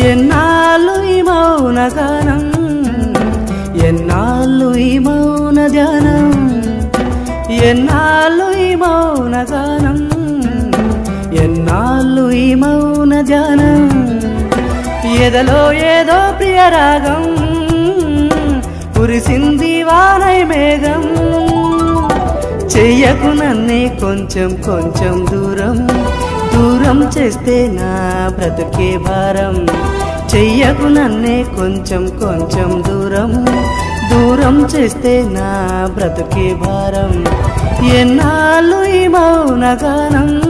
ఎన్నాళ్ళు ఈ మౌన గానం, ఎన్నాళ్ళు ఈ మౌన ధ్యానం, ఎన్నాళ్ళు ఈ మౌన గానం, ఎన్నాళ్ళు ఈ మౌన ధ్యానం. ఎదలో ఏదో ప్రియరాగం కురిసింది వానై మేఘం. చెయ్యకు నన్నే కొంచెం కొంచెం దూరం, దూరం చేస్తే నా బ్రతుకే భారం. చెయ్యకు నన్నే కొంచెం కొంచెం దూరం, దూరం చేస్తే నా బ్రతుకే భారం. ఎన్నాళ్ళు ఈ మౌన గానం.